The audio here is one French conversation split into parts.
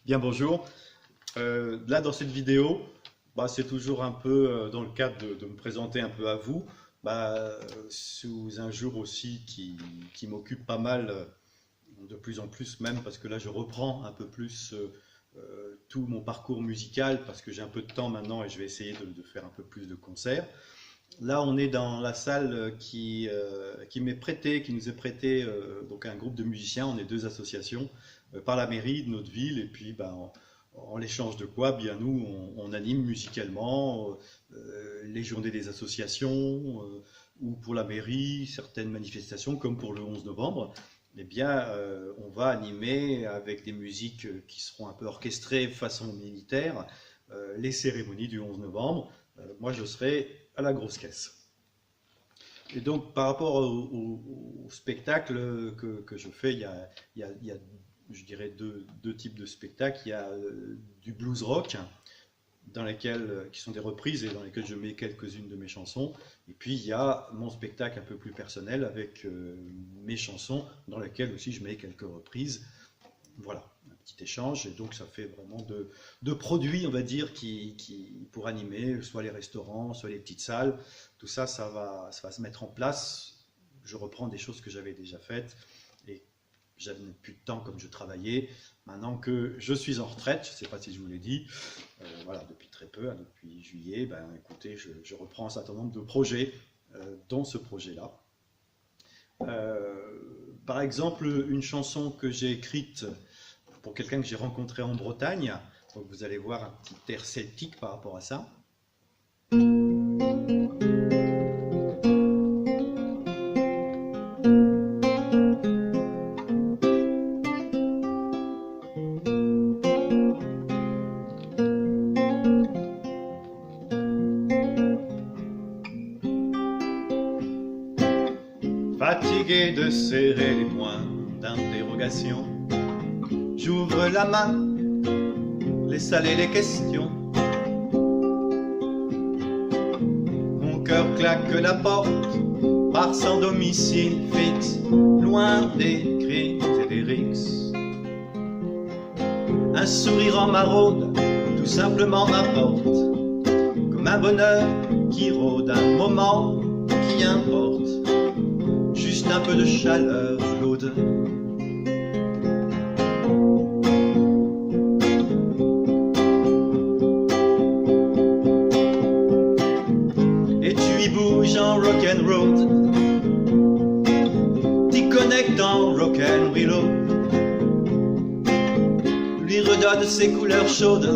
Bien, bonjour. Là, dans cette vidéo, c'est toujours un peu dans le cadre de me présenter un peu à vous, sous un jour aussi qui m'occupe pas mal, de plus en plus même, parce que là, je reprends un peu plus tout mon parcours musical, parce que j'ai un peu de temps maintenant et je vais essayer de faire un peu plus de concerts. Là, on est dans la salle qui m'est prêtée, qui nous est prêtée, donc un groupe de musiciens, on est deux associations, par la mairie de notre ville, et puis en l'échange de quoi, bien nous, on anime musicalement les journées des associations, ou pour la mairie, certaines manifestations, comme pour le 11 novembre, eh bien, on va animer avec des musiques qui seront un peu orchestrées façon militaire, les cérémonies du 11 novembre. Moi, je serai à la grosse caisse. Et donc, par rapport au spectacle que je fais, il y a je dirais, deux types de spectacles. Il y a du blues rock, qui sont des reprises et dans lesquelles je mets quelques-unes de mes chansons. Et puis, il y a mon spectacle un peu plus personnel avec mes chansons, dans lesquelles aussi je mets quelques reprises. Voilà, un petit échange. Et donc, ça fait vraiment deux produits, on va dire, pour animer, soit les restaurants, soit les petites salles. Tout ça, ça va se mettre en place. Je reprends des choses que j'avais déjà faites. Et j'avais plus de temps comme je travaillais. Maintenant que je suis en retraite, je ne sais pas si je vous l'ai dit, voilà, depuis très peu, hein, depuis juillet, écoutez, je reprends un certain nombre de projets, dont ce projet-là. Par exemple, une chanson que j'ai écrite pour quelqu'un que j'ai rencontré en Bretagne, donc vous allez voir un petit air celtique par rapport à ça. Fatigué de serrer les points d'interrogation, j'ouvre la main, les salés, les questions. Mon cœur claque la porte, part sans domicile fixe, loin des cris et des rixes. Un sourire en maraude, tout simplement m'apporte, comme un bonheur qui rôde, un moment qui importe. Juste un peu de chaleur chaude. Et tu y bouges en rock'n'roll, t'y connectes en rock'n'willow, lui redonne ses couleurs chaudes.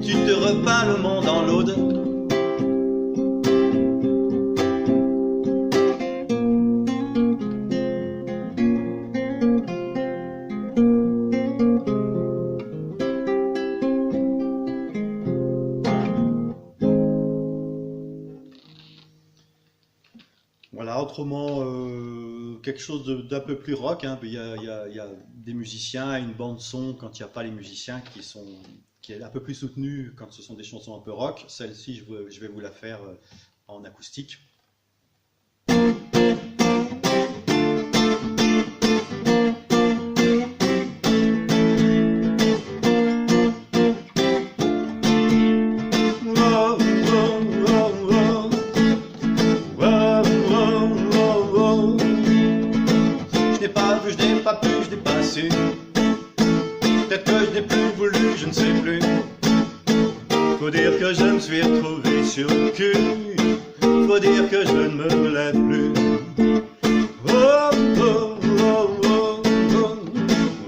Tu te repeins le monde en l'aude. Voilà, autrement, quelque chose d'un peu plus rock, hein. Il y a des musiciens, une bande son quand il n'y a pas les musiciens qui est un peu plus soutenue quand ce sont des chansons un peu rock. Celle-ci, je vais vous la faire en acoustique. Je n'ai pas su, peut-être que je n'ai plus voulu, je ne sais plus. Faut dire que je me suis retrouvé sur le cul, faut dire que je ne me relève plus. Oh, oh, oh, oh, oh,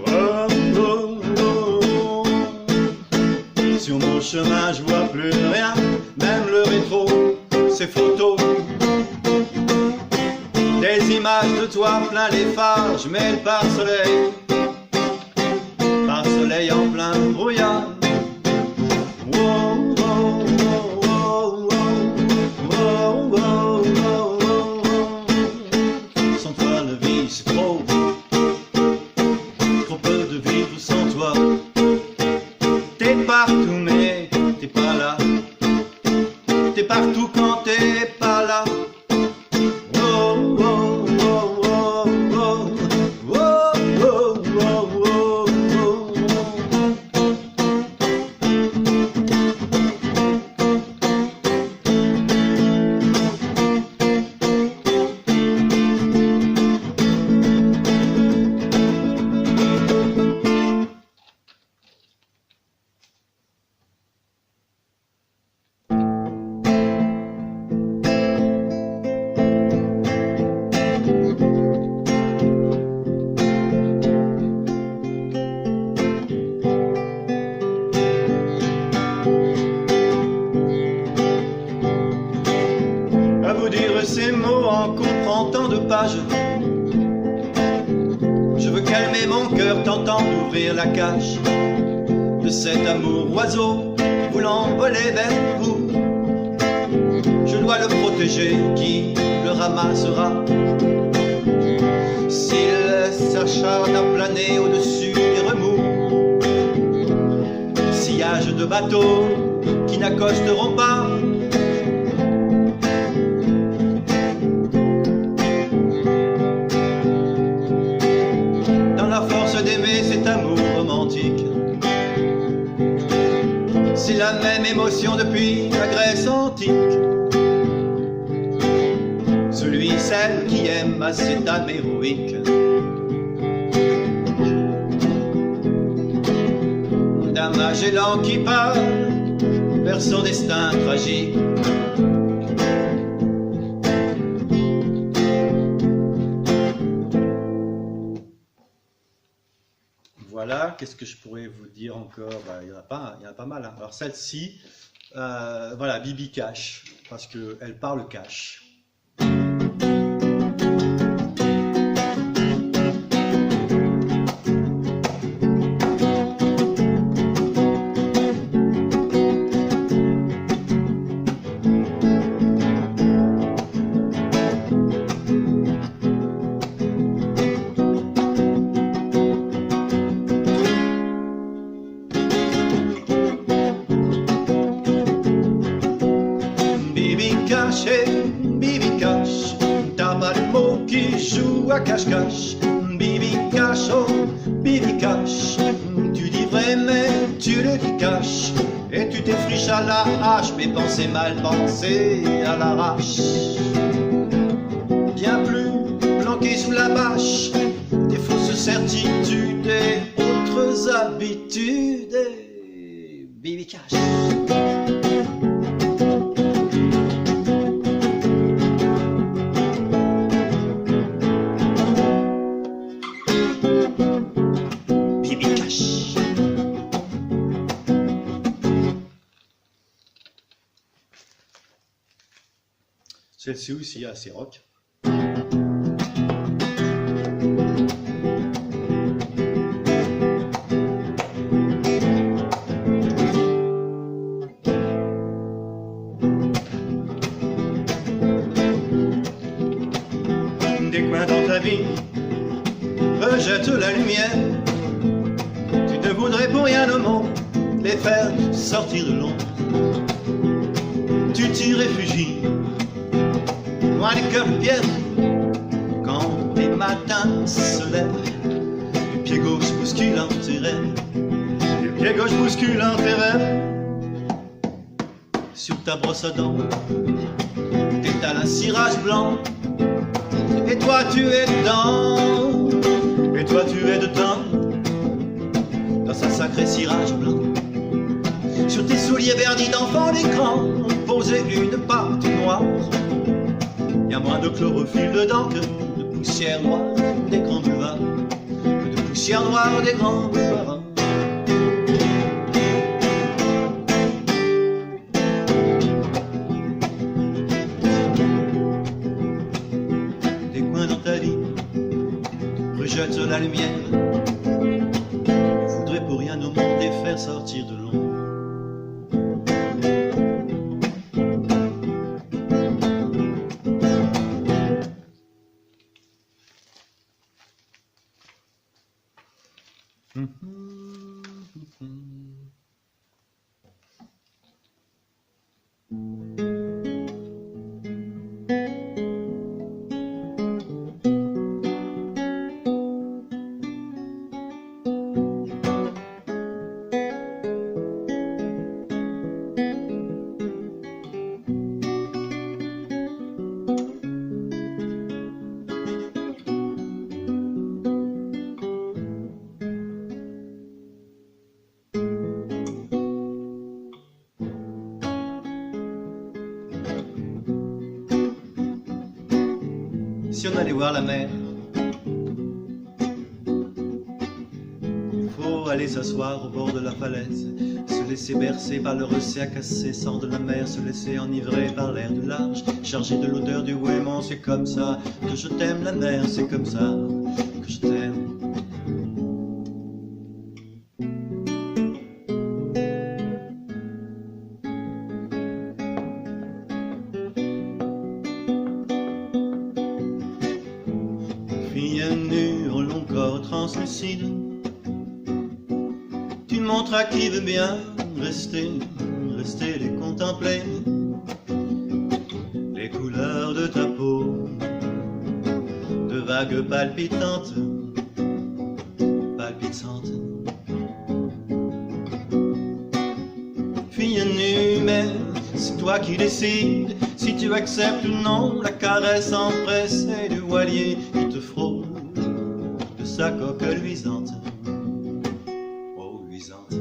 oh, oh, oh. Sur mon chemin je vois plus rien, même le rétro, ces photos. Des images de toi plein les phares, je mets le pare-soleil en plein brouillard. Wow, wow, wow, wow, wow, wow, wow, wow. Sans toi la vie c'est trop peu de vivre sans toi. T'es partout mais t'es pas là, t'es partout quand t'es pas là. Oh, oh, oh, oh, oh. dire ces mots en couvrant tant de pages. Je veux calmer mon cœur, tentant d'ouvrir la cage de cet amour oiseau voulant voler vers vous. Je dois le protéger, qui le ramassera s'il s'acharne à planer au-dessus des remous. Sillage de bateaux qui n'accosteront pas. Dans la force d'aimer cet amour romantique, c'est la même émotion depuis la Grèce antique. Celui, celle qui aime à cette âme héroïque, d'un Magellan qui part vers son destin tragique. Voilà, qu'est-ce que je pourrais vous dire encore? Il y en a pas mal. Hein. Alors celle-ci, voilà, Bibi Cash, parce qu'elle parle cash. Bibi Cash, t'as pas de mots qui jouent à cache-cache. Bibi Cash, oh Bibi Cash, tu dis vrai mais tu le dis cache. Et tu t'effriches à la hache, mes pensées mal pensées à l'arrache. Bien plus planqué sous la bâche, des fausses certitudes et autres habitudes. Bibi Cash. Celle-ci aussi assez rock. Des coins dans ta vie rejette la lumière. Tu ne voudrais pour rien au monde les faire sortir de l'ombre. Tu t'y réfugies loin des cœurs de pierre, quand les matins se lèvent, les pieds gauches bousculant tes rêves, les pieds gauches bousculant tes rêves. Sur ta brosse à dents, t'étales un cirage blanc, et toi tu es dedans, et toi tu es dedans, dans un sacré cirage blanc. Sur tes souliers vernis d'enfant d'écran, posée une pâte noire. Y a moins de chlorophylle dedans que de poussière noire des grands boulevards, que de poussière noire des grands boulevards. Des coins dans ta vie rejettent la lumière. Tu voudrais pour rien au monde les faire sortir de l'ombre. Si on allait voir la mer, il faut aller s'asseoir au bord de la falaise, se laisser bercer par le recet cassé, sort de la mer, se laisser enivrer par l'air du large, chargé de l'odeur du ouémant. C'est comme ça que je t'aime la mer, c'est comme ça que je t'aime. Fille nue au long corps translucide, tu montres à qui veut bien rester les contempler. Les couleurs de ta peau, de vagues palpitantes, palpitantes. Fille nue, mais c'est toi qui décides si tu acceptes ou non la caresse empressée du voilier qui te frôle de sa coque luisante. Oh, luisante.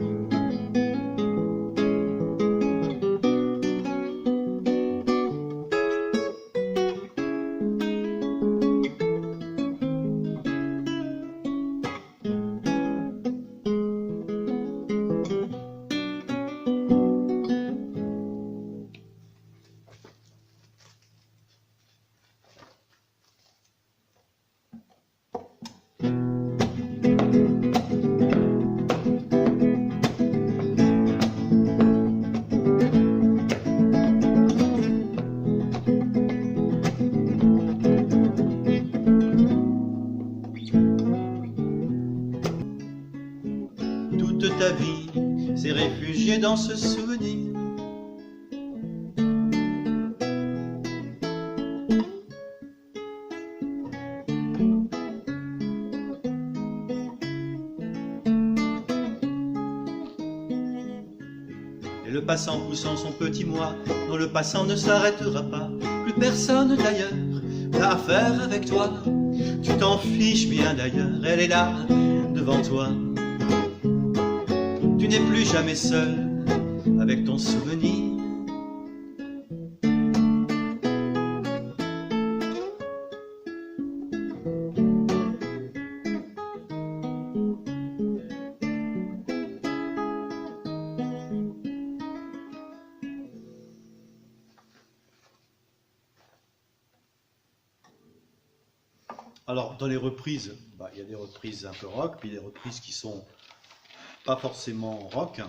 Toute ta vie s'est réfugiée dans ce souvenir. Et le passant poussant son petit moi, dont le passant ne s'arrêtera pas. Plus personne d'ailleurs n'a affaire avec toi. Tu t'en fiches bien d'ailleurs, elle est là, devant toi. Tu n'es plus jamais seul avec ton souvenir. Alors, dans les reprises, il y a des reprises un peu rock, puis des reprises qui sont pas forcément rock.